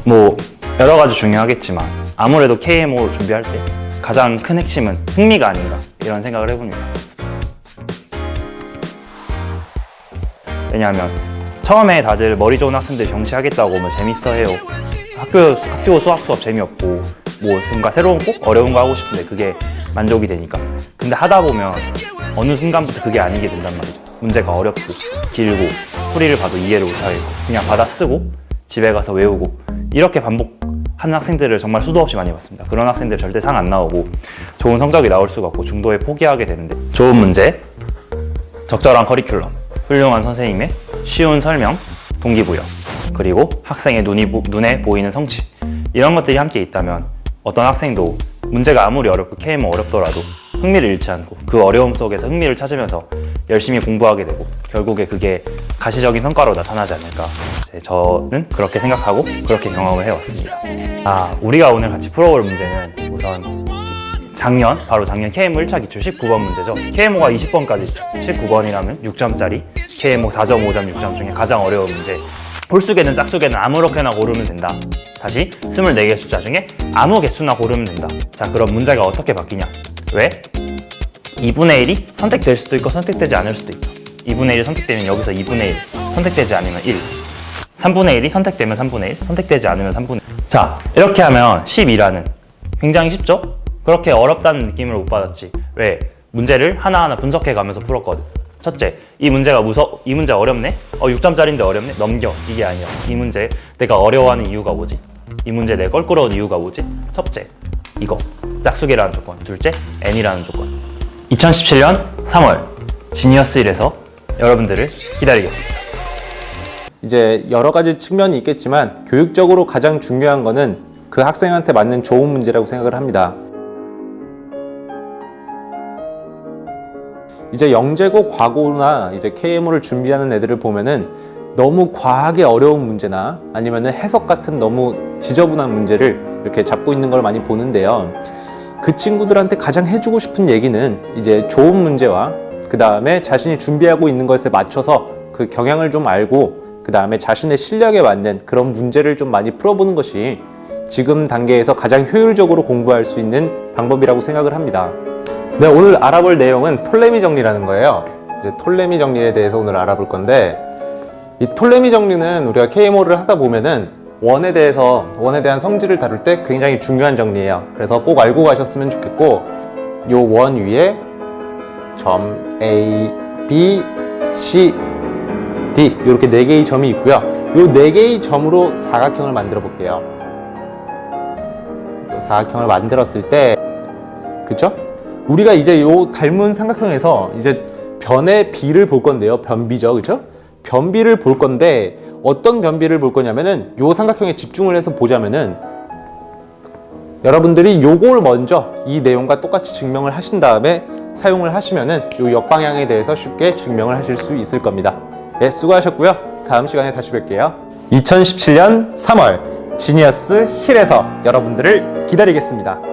뭐 여러 가지 중요하겠지만 아무래도 KMO 준비할 때 가장 큰 핵심은 흥미가 아닌가 이런 생각을 해봅니다. 왜냐하면 처음에 다들 머리 좋은 학생들 경시하겠다고 뭐 재밌어 해요. 학교 수학 수업 재미없고 뭐 뭔가 새로운 꼭 어려운 거 하고 싶은데 그게 만족이 되니까. 근데 하다 보면 어느 순간부터 그게 아니게 된단 말이죠. 문제가 어렵고 길고 풀이를 봐도 이해를 못하겠고 그냥 받아 쓰고 집에 가서 외우고 이렇게 반복하는 학생들을 정말 수도 없이 많이 봤습니다. 그런 학생들 절대 상 안 나오고 좋은 성적이 나올 수가 없고 중도에 포기하게 되는데, 좋은 문제, 적절한 커리큘럼, 훌륭한 선생님의 쉬운 설명, 동기부여, 그리고 학생의 눈에 보이는 성취, 이런 것들이 함께 있다면 어떤 학생도 문제가 아무리 어렵고 KMO 어렵더라도 흥미를 잃지 않고 그 어려움 속에서 흥미를 찾으면서 열심히 공부하게 되고 결국에 그게 가시적인 성과로 나타나지 않을까, 저는 그렇게 생각하고 그렇게 경험을 해왔습니다. 우리가 오늘 같이 풀어볼 문제는 우선 바로 작년 KMO 1차 기출 19번 문제죠. KMO가 20번까지 있죠. 19번이라면 6점짜리 KMO 4.5점 6점 중에 가장 어려운 문제. 홀수개는 짝수개는 아무렇게나 고르면 된다. 다시 24개 숫자 중에 아무 개수나 고르면 된다. 자, 그럼 문제가 어떻게 바뀌냐? 왜? 2분의 1이 선택될 수도 있고 선택되지 않을 수도 있다. 2분의 1이 선택되면 여기서 2분의 1, 선택되지 않으면 1. 3분의 1이 선택되면 3분의 1, 선택되지 않으면 3분의 1. 자, 이렇게 하면 12라는 굉장히 쉽죠? 그렇게 어렵다는 느낌을 못 받았지. 왜? 문제를 하나하나 분석해 가면서 풀었거든. 첫째, 이 문제 어렵네? 6점짜리인데 어렵네? 넘겨. 이게 아니야. 이 문제 내가 어려워하는 이유가 뭐지? 이 문제 내가 껄끄러운 이유가 뭐지? 첫째, 이거 짝수기라는 조건. 둘째, n이라는 조건. 2017년 3월 지니어스 1에서 여러분들을 기다리겠습니다. 이제 여러 가지 측면이 있겠지만 교육적으로 가장 중요한 거는 그 학생한테 맞는 좋은 문제라고 생각을 합니다. 이제 영재고 과고나 이제 KMO를 준비하는 애들을 보면은 너무 과하게 어려운 문제나 아니면은 해석 같은 너무 지저분한 문제를 이렇게 잡고 있는 걸 많이 보는데요. 그 친구들한테 가장 해주고 싶은 얘기는 이제 좋은 문제와 그 다음에 자신이 준비하고 있는 것에 맞춰서 그 경향을 좀 알고 그 다음에 자신의 실력에 맞는 그런 문제를 좀 많이 풀어보는 것이 지금 단계에서 가장 효율적으로 공부할 수 있는 방법이라고 생각을 합니다. 네, 오늘 알아볼 내용은 톨레미 정리라는 거예요. 이제 톨레미 정리에 대해서 오늘 알아볼 건데, 이 톨레미 정리는 우리가 KMO를 하다 보면은 원에 대한 성질을 다룰 때 굉장히 중요한 정리예요. 그래서 꼭 알고 가셨으면 좋겠고, 요 원 위에 점 A, B, C, D 이렇게 4개의 점이 있고요. 요 4개의 점으로 사각형을 만들어 볼게요. 사각형을 만들었을 때, 그쵸? 우리가 이제 요 닮은 삼각형에서 이제 변의 비를 볼 건데요. 변비죠. 그쵸? 변비를 볼 건데 어떤 변비를 볼 거냐면은 요 삼각형에 집중을 해서 보자면은 여러분들이 요걸 먼저 이 내용과 똑같이 증명을 하신 다음에 사용을 하시면은 요 역방향에 대해서 쉽게 증명을 하실 수 있을 겁니다. 네, 수고하셨고요. 다음 시간에 다시 뵐게요. 2017년 3월 지니어스 힐에서 여러분들을 기다리겠습니다.